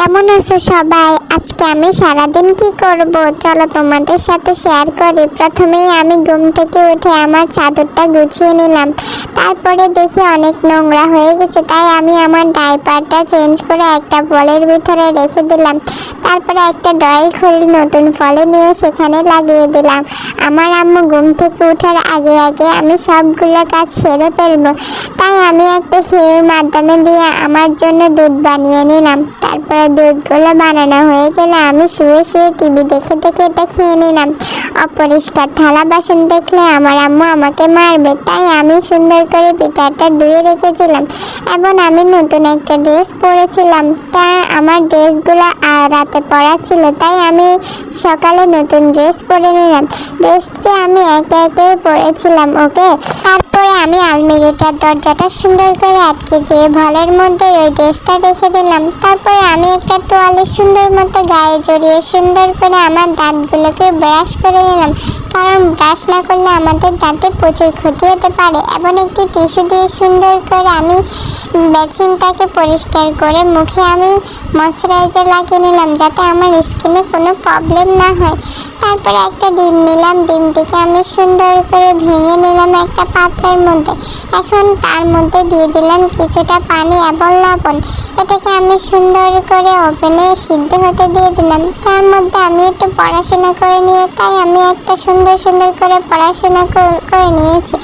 কেমন আছো সবাই? আজকে আমি সারাদিন কি করব চলো তোমাদের সাথে শেয়ার করি। প্রথমেই আমি ঘুম থেকে উঠে আমার চাদরটা গুছিয়ে নিলাম। তারপরে দেখি অনেক নোংরা হয়ে গেছে, তাই আমি আমার ডাইপারটা চেঞ্জ করে একটা বলের ভিতরে রেখে দিলাম। তারপরে একটা ড্রয়ার খুলে নতুন ফলে নিয়ে সেখানে লাগিয়ে দিলাম। আমার আম্মু ঘুম থেকে ওঠার আগে আগে আমি সবগুলো কাজ সেরে ফেলবো, তাই আমি একটা সের মাধ্যমে দিয়ে আমার জন্য দুধ বানিয়ে নিলাম। তারপরে দুধগুলো বানানো হয়ে গেলে আমি শুয়ে শুয়ে টিভি দেখে দেখে এটা খেয়ে নিলাম। অপরিষ্কার থালা বাসন দেখলে আমার আম্মু আমাকে মারবে, তাই আমি সুন্দর করে পিঠাটা ধুয়ে রেখেছিলাম। এবং আমি নতুন একটা ড্রেস পরেছিলাম, তাই আমার ড্রেসগুলো রাতে পরা ছিল, তাই আমি সকালে নতুন ড্রেস পরে নিলাম। ড্রেসটি আমি একে একে পরেছিলাম। ওকে, তারপরে আমি আলমিরাটার দরজাটা সুন্দর করে আটকে দিয়ে ভলের মধ্যে ওই ড্রেসটা রেখে দিলাম। তারপরে আমি একটা তোয়ালে সুন্দর মতো গায়ে জড়িয়ে সুন্দর করে আমার দাঁতগুলোকে ব্রাশ করে নিলাম, কারণ ব্রাশ না করলে আমাদের দাঁতে প্রচুর ক্ষতি হতে পারে। এবং একটি টিস্যু দিয়ে সুন্দর করে আমি বেসিনটাকে পরিষ্কার করে মুখে আমি ময়শ্চারাইজার লাগিয়ে নিলাম, যাতে আমার স্কিনে কোনো প্রবলেম না হয়। তারপরে একটা ডিম নিলাম, ডিমটিকে আমি সুন্দর করে ভেঙে নিলাম একটা পাত্রের মধ্যে। এখন তার মধ্যে দিয়ে দিলাম কিছুটা পানি এবং লবণ। এটাকে আমি সুন্দর করে ওভেনে সিদ্ধ হতে দিয়ে দিলাম। তার মধ্যে আমি একটু পড়াশোনা করে নিয়ে, তাই আমি একটা সুন্দর সুন্দর করে পড়াশোনা করে নিয়েছি।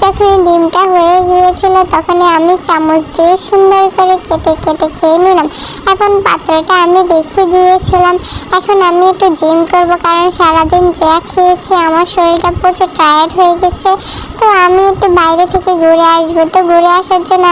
যখনই ডিমটা হয়ে গিয়েছিল তখনই আমি চামচ দিয়ে সুন্দর করে কেটে কেটে খেয়ে নিলাম। এখন পাত্রটা আমি রেখে দিয়েছিলাম। এখন আমি একটু জিম করব, কারণ সারাদিন যা খেয়েছি আমার শরীরটা প্রচুর টায়ার্ড হয়ে গেছে। তো আমি একটু বাইরে থেকে ঘুরে আসবো। তো ঘুরে আসার জন্য